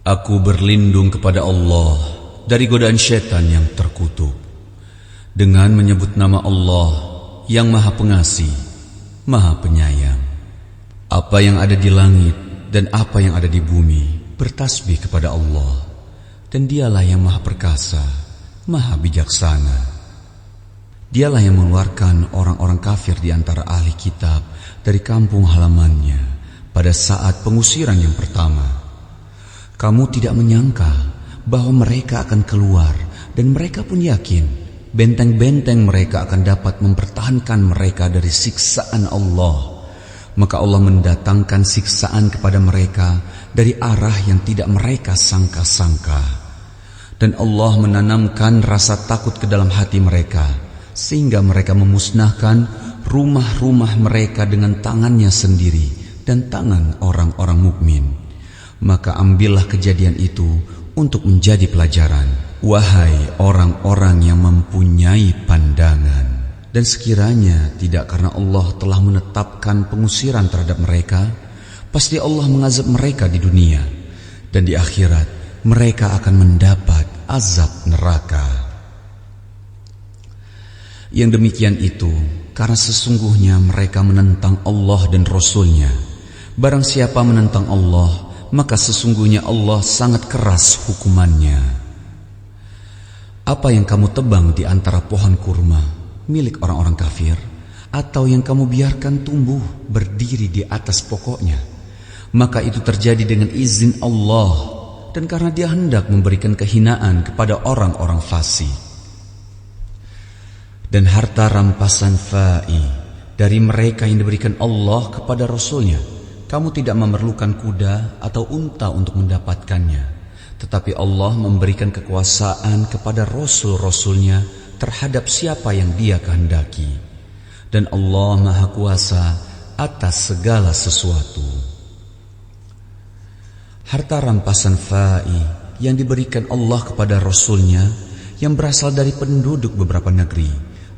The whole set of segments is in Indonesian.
Aku berlindung kepada Allah dari godaan syaitan yang terkutuk dengan menyebut nama Allah yang Maha Pengasih, Maha Penyayang. Apa yang ada di langit dan apa yang ada di bumi bertasbih kepada Allah, dan Dialah yang Maha Perkasa, Maha Bijaksana. Dialah yang mengeluarkan orang-orang kafir di antara ahli kitab dari kampung halamannya pada saat pengusiran yang pertama. Kamu tidak menyangka bahwa mereka akan keluar, dan mereka pun yakin benteng-benteng mereka akan dapat mempertahankan mereka dari siksaan Allah. Maka Allah mendatangkan siksaan kepada mereka dari arah yang tidak mereka sangka-sangka. Dan Allah menanamkan rasa takut ke dalam hati mereka, sehingga mereka memusnahkan rumah-rumah mereka dengan tangannya sendiri dan tangan orang-orang mukmin. Maka ambillah kejadian itu untuk menjadi pelajaran, wahai orang-orang yang mempunyai pandangan. Dan sekiranya tidak karena Allah telah menetapkan pengusiran terhadap mereka, pasti Allah mengazab mereka di dunia, dan di akhirat mereka akan mendapat azab neraka. Yang demikian itu karena sesungguhnya mereka menentang Allah dan Rasul-Nya. Barang siapa menentang Allah, maka sesungguhnya Allah sangat keras hukumannya. Apa yang kamu tebang di antara pohon kurma milik orang-orang kafir, atau yang kamu biarkan tumbuh berdiri di atas pokoknya, maka itu terjadi dengan izin Allah, dan karena Dia hendak memberikan kehinaan kepada orang-orang fasik. Dan harta rampasan fa'i dari mereka yang diberikan Allah kepada Rasul-Nya, kamu tidak memerlukan kuda atau unta untuk mendapatkannya, tetapi Allah memberikan kekuasaan kepada Rasul-Rasul-Nya terhadap siapa yang Dia kehendaki. Dan Allah Maha Kuasa atas segala sesuatu. Harta rampasan fa'i yang diberikan Allah kepada Rasul-Nya yang berasal dari penduduk beberapa negeri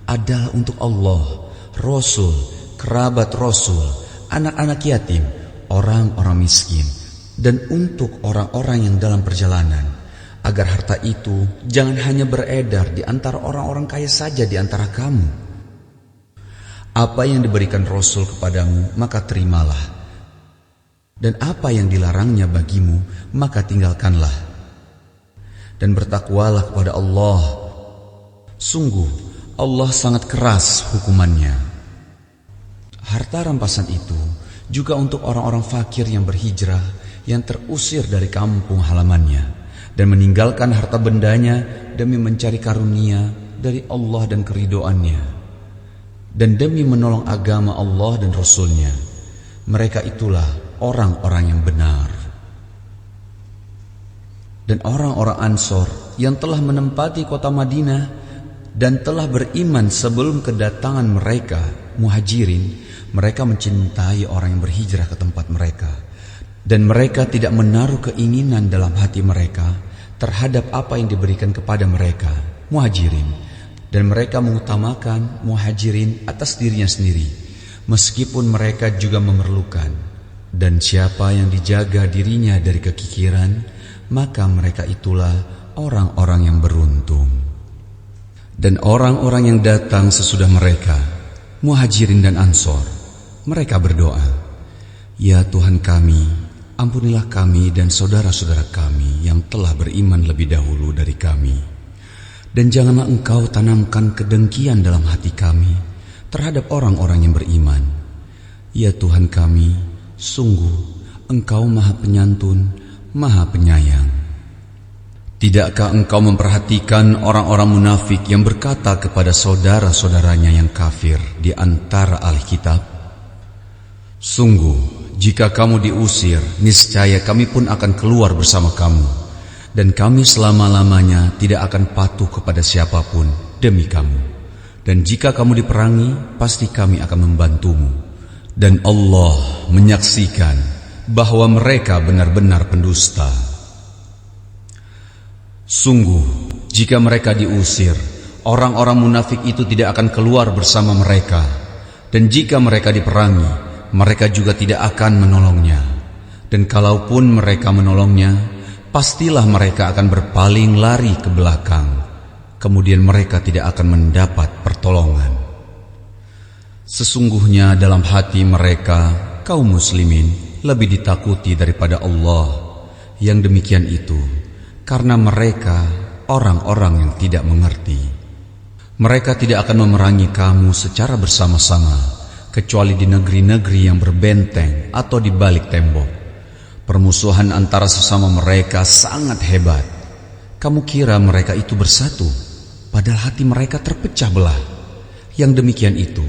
adalah untuk Allah, Rasul, kerabat Rasul, anak-anak yatim, orang-orang miskin, dan untuk orang-orang yang dalam perjalanan, agar harta itu jangan hanya beredar di antara orang-orang kaya saja di antara kamu. Apa yang diberikan Rasul kepadamu, maka terimalah, dan apa yang dilarangnya bagimu, maka tinggalkanlah. Dan bertakwalah kepada Allah. Sungguh Allah sangat keras hukumannya. Harta rampasan itu juga untuk orang-orang fakir yang berhijrah, yang terusir dari kampung halamannya dan meninggalkan harta bendanya demi mencari karunia dari Allah dan keridhoannya, dan demi menolong agama Allah dan Rasul-Nya. Mereka itulah orang-orang yang benar. Dan orang-orang Ansor yang telah menempati kota Madinah dan telah beriman sebelum kedatangan mereka, Muhajirin, mereka mencintai orang yang berhijrah ke tempat mereka, dan mereka tidak menaruh keinginan dalam hati mereka terhadap apa yang diberikan kepada mereka, Muhajirin, dan mereka mengutamakan Muhajirin atas dirinya sendiri, meskipun mereka juga memerlukan. Dan siapa yang dijaga dirinya dari kekikiran, maka mereka itulah orang-orang yang beruntung. Dan orang-orang yang datang sesudah mereka, Muhajirin dan Ansor, mereka berdoa, "Ya Tuhan kami, ampunilah kami dan saudara-saudara kami yang telah beriman lebih dahulu dari kami. Dan janganlah Engkau tanamkan kedengkian dalam hati kami terhadap orang-orang yang beriman. Ya Tuhan kami, sungguh Engkau Maha Penyantun, Maha Penyayang." Tidakkah engkau memperhatikan orang-orang munafik yang berkata kepada saudara-saudaranya yang kafir di antara ahli kitab, "Sungguh, jika kamu diusir, niscaya kami pun akan keluar bersama kamu, dan kami selama-lamanya tidak akan patuh kepada siapapun demi kamu. Dan jika kamu diperangi, pasti kami akan membantumu. Dan Allah menyaksikan bahwa mereka benar-benar pendusta." Sungguh, jika mereka diusir, orang-orang munafik itu tidak akan keluar bersama mereka, dan jika mereka diperangi, mereka juga tidak akan menolongnya. Dan kalaupun mereka menolongnya, pastilah mereka akan berpaling lari ke belakang, kemudian mereka tidak akan mendapat pertolongan. Sesungguhnya dalam hati mereka, kaum muslimin lebih ditakuti daripada Allah. Yang demikian itu karena mereka orang-orang yang tidak mengerti. Mereka tidak akan memerangi kamu secara bersama-sama, kecuali di negeri-negeri yang berbenteng atau di balik tembok. Permusuhan antara sesama mereka sangat hebat. Kamu kira mereka itu bersatu, padahal hati mereka terpecah belah. Yang demikian itu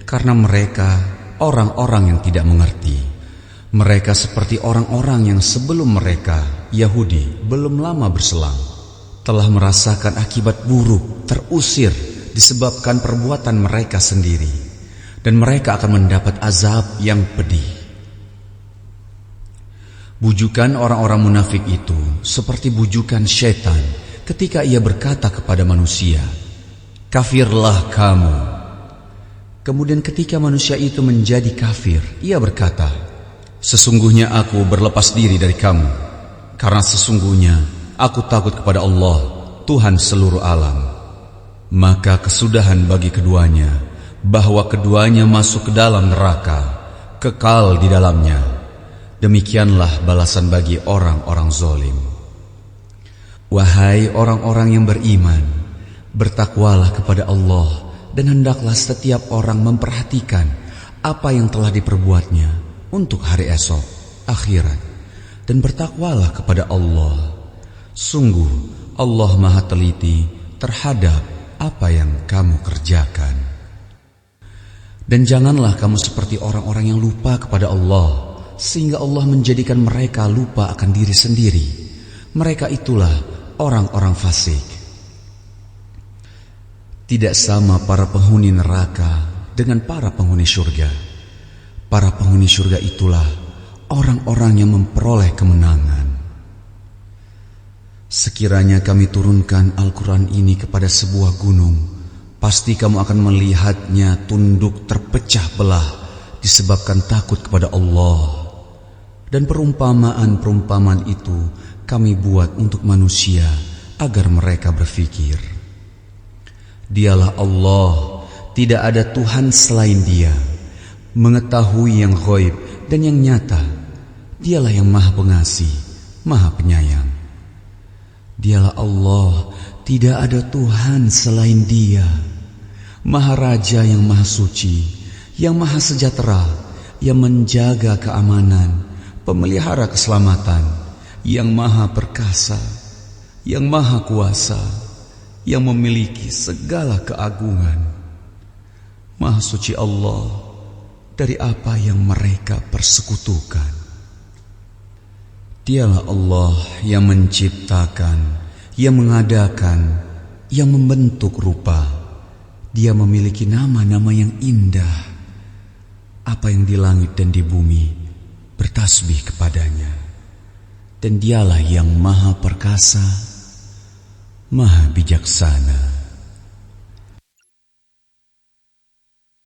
karena mereka orang-orang yang tidak mengerti. Mereka seperti orang-orang yang sebelum mereka, Yahudi, belum lama berselang, telah merasakan akibat buruk, terusir disebabkan perbuatan mereka sendiri, dan mereka akan mendapat azab yang pedih. Bujukan orang-orang munafik itu seperti bujukan syaitan ketika ia berkata kepada manusia, "Kafirlah kamu." Kemudian ketika manusia itu menjadi kafir, ia berkata, "Sesungguhnya aku berlepas diri dari kamu, karena sesungguhnya aku takut kepada Allah, Tuhan seluruh alam." Maka kesudahan bagi keduanya, bahwa keduanya masuk ke dalam neraka, kekal di dalamnya. Demikianlah balasan bagi orang-orang zalim. Wahai orang-orang yang beriman, bertakwalah kepada Allah, dan hendaklah setiap orang memperhatikan apa yang telah diperbuatnya untuk hari esok, akhirat, dan bertakwalah kepada Allah. Sungguh Allah Maha teliti terhadap apa yang kamu kerjakan. Dan janganlah kamu seperti orang-orang yang lupa kepada Allah, sehingga Allah menjadikan mereka lupa akan diri sendiri. Mereka itulah orang-orang fasik. Tidak sama para penghuni neraka dengan para penghuni surga. Para penghuni surga itulah orang-orang yang memperoleh kemenangan. Sekiranya kami turunkan Al-Quran ini kepada sebuah gunung, pasti kamu akan melihatnya tunduk terpecah belah disebabkan takut kepada Allah. Dan perumpamaan-perumpamaan itu kami buat untuk manusia agar mereka berfikir. Dialah Allah, tidak ada Tuhan selain Dia, mengetahui yang ghaib dan yang nyata. Dialah yang Maha Pengasih, Maha Penyayang. Dialah Allah, tidak ada Tuhan selain Dia, Maha Raja yang Maha Suci, yang Maha Sejahtera, yang menjaga keamanan, pemelihara keselamatan, yang Maha Perkasa, yang Maha Kuasa, yang memiliki segala keagungan. Maha suci Allah dari apa yang mereka persekutukan. Dialah Allah yang menciptakan, yang mengadakan, yang membentuk rupa. Dia memiliki nama-nama yang indah. Apa yang di langit dan di bumi bertasbih kepadanya. Dan dialah yang Maha Perkasa, Maha Bijaksana.